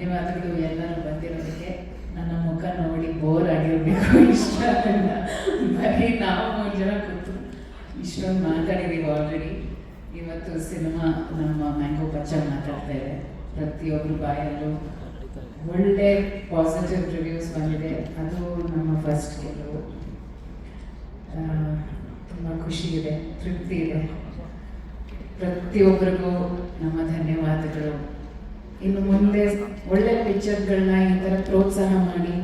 ಧನ್ಯವಾದಗಳು ಎಲ್ಲರೂ ಬಂದಿರೋದಕ್ಕೆ. ನನ್ನ ಮುಖ ನೋಡಿ ಬೋರ್ ಆಗಿರಬೇಕು, ಇಷ್ಟ ಇಲ್ಲ, ಬರೀ ನಾವು 3 ಜನ ಕೂತು ಇಷ್ಟೊಂದು ಮಾತಾಡಿದ್ದೀವಿ ಆಲ್ರೆಡಿ. ಇವತ್ತು ಸಿನಿಮಾ ನಮ್ಮ ಮ್ಯಾಂಗೋ ಪಚ್ಚ ಮಾತಾಡ್ತಾ ಇದೆ. ಪ್ರತಿಯೊಬ್ಬರು ಬಾಯಲ್ಲೂ ಒಳ್ಳೆ ಪಾಸಿಟಿವ್ ರಿವ್ಯೂಸ್ ಬಂದಿದೆ. ಅದು ನಮ್ಮ ಫಸ್ಟ್ ಗೆಲುವು. ತುಂಬ ಖುಷಿ ಇದೆ, ತೃಪ್ತಿ ಇದೆ. ಪ್ರತಿಯೊಬ್ಬರಿಗೂ ನಮ್ಮ ಧನ್ಯವಾದಗಳು. ಇನ್ನು ಮುಂದೆ ಒಳ್ಳೆ ಪಿಕ್ಚರ್ಗಳನ್ನ ಈ ಥರ ಪ್ರೋತ್ಸಾಹ ಮಾಡಿ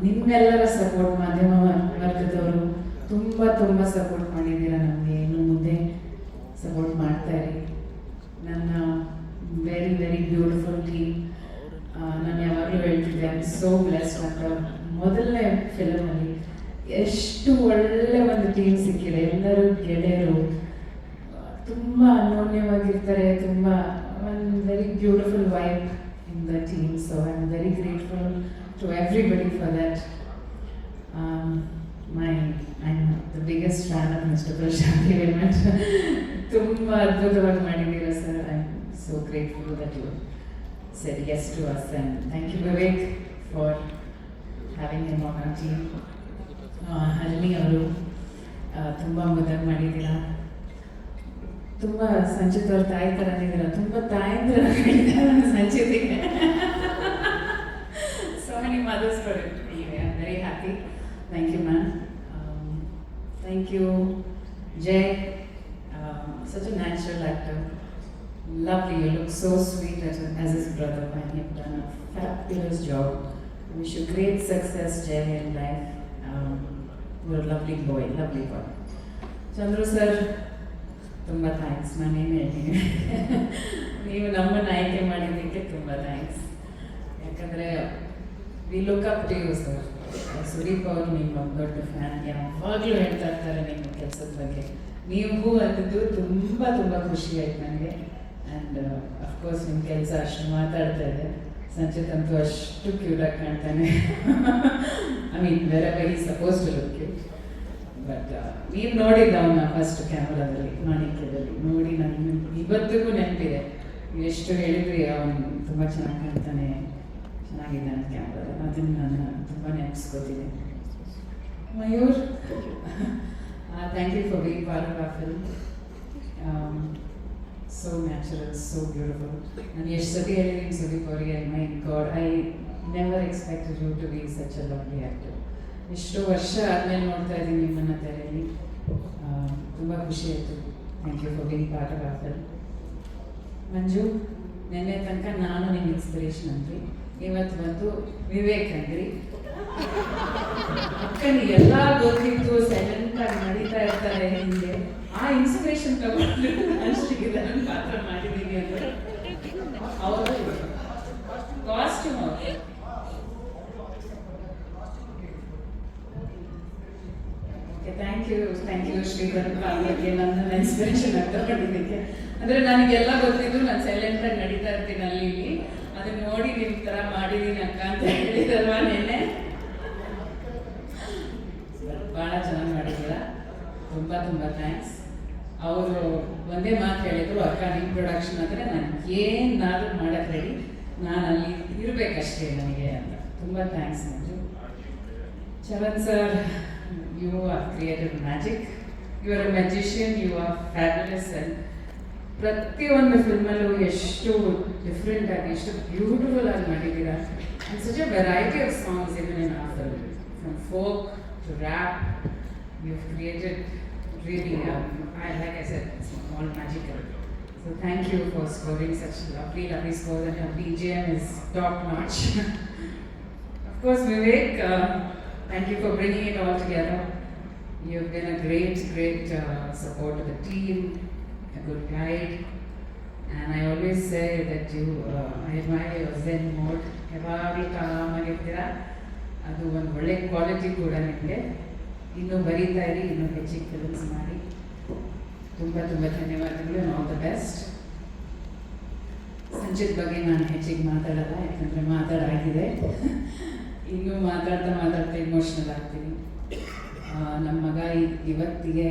ನಿಮ್ಮೆಲ್ಲರ ಸಪೋರ್ಟ್, ಮಾಧ್ಯಮ ವರ್ಗದವರು ತುಂಬ ಸಪೋರ್ಟ್ ಮಾಡಿದ್ದೀರಾ ನಮಗೆ. ಇನ್ನು ಮುಂದೆ ಸಪೋರ್ಟ್ ಮಾಡ್ತಾ ಇರಿ. ನನ್ನ ವೆರಿ ಬ್ಯೂಟಿಫುಲ್ ಟೀಮ್. ನಾನು ಯಾವಾಗಲೂ ಹೇಳ್ತಿದ್ದೆ, ಐ ಆಮ್ ಸೋ ಬ್ಲೆಸ್ಡ್ ಅಂತ. ಮೊದಲನೇ ಫಿಲಮಲ್ಲಿ ಎಷ್ಟು ಒಳ್ಳೆ ಒಂದು ಟೀಮ್ ಸಿಕ್ಕಿದೆ. ಎಲ್ಲರೂ ಗೆಳೆಯರು, ತುಂಬ ಅನ್ಯೋನ್ಯವಾಗಿರ್ತಾರೆ. ತುಂಬ ಒಂದು very beautiful vibe in the team. So I am very grateful to everybody for that. I'm the biggest fan of Mr. Prashant Hiranand. ತುಂಬ ಅದ್ಭುತವಾಗಿ ಮಾಡಿದ್ದೀರಾ sir. I am so grateful that you said yes to us, and thank you Vivek for having him on our team. ಹಲ್ನಿ ಅವರು ತುಂಬ ಮುದ್ದಾಗಿ ಮಾಡಿದ್ದೀರಾ. ತುಂಬ ಸಂಚಿತ್ ಅವ್ರ ತಾಯಿ ಥರ ಇದ್ದೀರಾ. ತುಂಬ ತಾಯಂದ್ರ ಸಂಚಿತಿಗೆ. So many mothers for it. I'm very happy. Thank you ma'am. Thank you Jay. Such a natural actor. Lovely. You look so sweet as his brother, and you've done a fabulous job. Wish you great success, Jay, in life. You're a lovely boy. Chandru sir, ತುಂಬ thanks. ನಾನೇನು ಹೇಳ್ತೀನಿ, ನೀವು ನಮ್ಮನ್ನು ಆಯ್ಕೆ ಮಾಡಿದ್ದಕ್ಕೆ ತುಂಬ thanks. ಯಾಕಂದರೆ we look up to you sir. Sudeep ಅವರು ನಿಮ್ಮ ದೊಡ್ಡ ಫ್ಯಾನ್. ಯಾವಾಗಲೂ ಹೇಳ್ತಾ ಇರ್ತಾರೆ ನಿಮ್ಮ ಕೆಲಸದ ಬಗ್ಗೆ. ನೀವು ಅಂತಿದ್ದು ತುಂಬ ಖುಷಿ ಆಯ್ತು ನನಗೆ. ಆ್ಯಂಡ್ ಅಫ್ಕೋರ್ಸ್ ನಿಮ್ಮ ಕೆಲಸ ಅಷ್ಟು ಮಾತಾಡ್ತಾ ಇದೆ. ಸಂಚಿತ್ ಅಂತೂ ಅಷ್ಟು ಕ್ಯೂಟಾಗಿ ಕಾಣ್ತಾನೆ. I mean very suppose to look cute. But ನೀವು ನೋಡಿದ್ದ ಅವನ್ನ ಫಸ್ಟ್ ಕ್ಯಾಮ್ರಾದಲ್ಲಿ ಮಾಣಿಕ್ಯದಲ್ಲಿ ನೋಡಿ ನನಗೆ ಇವತ್ತಿಗೂ ನೆನಪಿದೆ. ಎಷ್ಟು ಹೇಳಿದ್ರಿ ಅವನು ತುಂಬ ಚೆನ್ನಾಗಿ ಕಾಣ್ತಾನೆ, ಚೆನ್ನಾಗಿದ್ದಾನೆ ಕ್ಯಾಮ್ರಾದಲ್ಲಿ. ಅದನ್ನು ನಾನು ತುಂಬ ನೆನೆಸ್ಕೋತೀನಿ. Mayur, thank you for being part of our film. So natural, so beautiful. ನಾನು ಎಷ್ಟು ಸತಿ ಹೇಳಿದ್ದೀನಿ ಸುದೀಪ್ ಅವರಿಗೆ, my god, I never expected you to be such a lovely actor. ಎಷ್ಟು ವರ್ಷ ಆದಮೇಲೆ ನೋಡ್ತಾ ಇದ್ದೀನಿ ನಿಮ್ಮನ್ನು ತೆರೆಯಲ್ಲಿ. ತುಂಬ ಖುಷಿ ಆಯಿತು. Thank you for being part of our film. Manju, ನಿನ್ನೆ ತನಕ ನಾನು ನಿಮ್ಮ ಇನ್ಸ್ಪಿರೇಷನ್ ಅಂದ್ರಿ, ಇವತ್ತು ಬಂದು ವಿವೇಕ್ ಅಂದ್ರಿ. ಅಕ್ಕನಿಗೆ ಎಲ್ಲ ಗೊತ್ತಿತ್ತು, ಸೈಲೆಂಟಾಗಿ ನಡೀತಾ ಇರ್ತಾರೆ ಹಿಂದೆ. ಆ ಇನ್ಸ್ಪಿರೇಷನ್ ತಗೊಂಡು ಅಷ್ಟಿಗೆ ನನ್ನ ಪಾತ್ರ ಮಾಡಿದ್ದೀನಿ ಅಂದರೆ ಅವರು ಕಾಸ್ಟ್ಯೂಮ್ ಅವರು. ಥ್ಯಾಂಕ್ ಯು ಶ್ರೀಧರ್ ಪಾಲ್ಗೆ ನನ್ನ ಇನ್ಸ್ಪಿರೇಷನ್ ಅಂತ ತಗೊಂಡಿದ್ದಕ್ಕೆ. ಅಂದರೆ ನನಗೆಲ್ಲ ಗೊತ್ತಿದ್ದು ನಾನು ಸೈಲೆಂಟಾಗಿ ನಡೀತಾ ಇರ್ತೀನಿ ಅಲ್ಲಿ ಇಲ್ಲಿ. ಅದನ್ನ ನೋಡಿ ನಿಮ್ಮ ಥರ ಮಾಡಿದ್ದೀನಿ ಅಕ್ಕ ಅಂತ ಹೇಳಿದಲ್ವಾ ನೆನ್ನೆ. ಭಾಳ ಚೆನ್ನಾಗಿ ಮಾಡಿದ್ದೀರ. ತುಂಬ ಥ್ಯಾಂಕ್ಸ್. ಅವರು ಒಂದೇ ಮಾತು ಹೇಳಿದ್ರು, ಅಕ್ಕ ನಿಮ್ಮ ಪ್ರೊಡಕ್ಷನ್ ಅಂದರೆ ನಾನು ಏನಾದರೂ ಮಾಡೋಕ್ಕೆ ರೆಡಿ, ನಾನು ಅಲ್ಲಿ ಇರಬೇಕಷ್ಟೇ ನನಗೆ ಅಂತ. ತುಂಬ thanks Manju. Charan sir, you have created magic. You are a magician. You are fabulous. And ಪ್ರತಿಯೊಂದು ಫಿಲ್ಮಲ್ಲೂ ಎಷ್ಟು ಡಿಫ್ರೆಂಟ್ ಆಗಿ, ಎಷ್ಟು ಬ್ಯೂಟಿಫುಲ್ ಆಗಿ ಮಾಡಿದ್ದೀರಾ. And such a variety of songs even in our film, from folk to rap. You have created really, like I said, it's all magical. So thank you for scoring such lovely scores, and your BGM is top notch. Of course, Vivek, thank you for bringing it all together. You've been a great support to the team, a good guide, and I always say that I admire your zen mode. ಯಾವಾಗಲೂ ಕಾಮಾಗಿರ್ತೀರಾ. ಅದು ಒಂದು ಒಳ್ಳೆ quality ಕೂಡ ನಿಮಗೆ. ಇನ್ನೂ ಬರೀತಾ ಇರಿ, ಇನ್ನೂ ಹೆಚ್ಚಿಗೆ ಫಿಲ್ಮ್ಸ್ ಮಾಡಿ. ತುಂಬ ಧನ್ಯವಾದಗಳು. All the best. ಸಂಚಿತ್ ಬಗ್ಗೆ ನಾನು ಹೆಚ್ಚಿಗೆ ಮಾತಾಡಲ್ಲ, ಯಾಕಂದರೆ ಮಾತಾಡಾಗಿದೆ. ಇನ್ನೂ ಮಾತಾಡ್ತಾ ಇಮೋಷ್ನಲ್ ಆಗ್ತೀನಿ. ನಮ್ಮ ಮಗ ಇವತ್ತಿಗೆ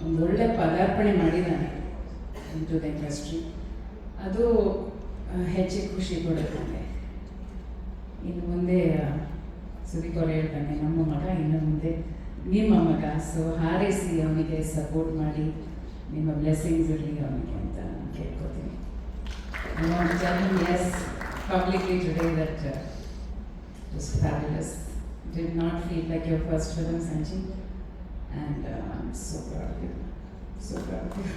ಒಂದು ಒಳ್ಳೆ ಪದಾರ್ಪಣೆ ಮಾಡಿದ್ದಾನೆ ಇಂಟು ದ ಇಂಡಸ್ಟ್ರಿ. ಅದು ಹೆಚ್ಚಿಗೆ ಖುಷಿ ಕೊಡುತ್ತೆ ನನಗೆ. ಇನ್ನು ಮುಂದೆ ಸುದೀಪ್ ಅವ್ರು ಹೇಳ್ತಾನೆ ನಮ್ಮ ಮಗ ಇನ್ನು ಮುಂದೆ ನಿಮ್ಮ ಮಗ, ಸೊ ಹಾರೈಸಿ ಅವನಿಗೆ ಸಪೋರ್ಟ್ ಮಾಡಿ, ನಿಮ್ಮ ಬ್ಲೆಸ್ಸಿಂಗ್ಸ್ ಇರಲಿ ಅವನಿಗೆ ಅಂತ ನಾನು ಕೇಳ್ಕೊತೀನಿ. I want to tell him yes publicly today that it was fabulous. Did not feel like your first film, Sanjeev, and I'm so proud of you. So proud of you.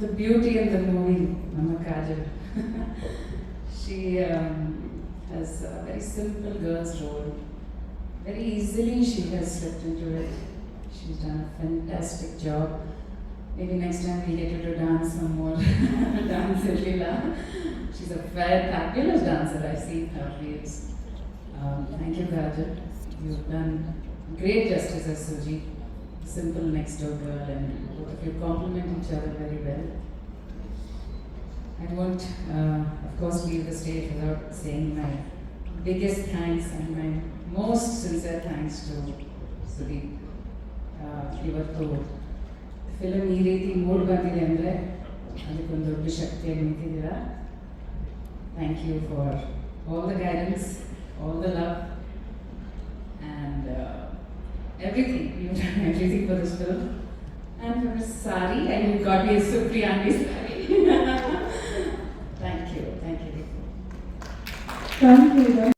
The beauty in the movie, Mama Kajal. She has a very simple girl's role. Very easily she has slipped into it. She's done a fantastic job. Maybe next time we get her to dance some more. Dance in Leela. She's a very fabulous dancer. I've seen her reels. Thank you, Kajal. You've done great justice as Suji. Simple next door girl, and both of you complement each other very well. I won't, of course, leave the stage without saying my biggest thanks and my most sincere thanks to Sudeep. ಇವತ್ತು film ಈ ರೀತಿ mood ಬಂದಿದೆ ಅಂದರೆ ಅದಕ್ಕೊಂದು ದೊಡ್ಡ ಶಕ್ತಿಯಾಗಿ ನಿಂತಿದ್ದೀರಾ. Thank you for all the guidance, all the love and everything. You've done everything for this film. And for Miss Sari, and you got me a Supriyanti Sari. Thank you. Thank you. Thank you.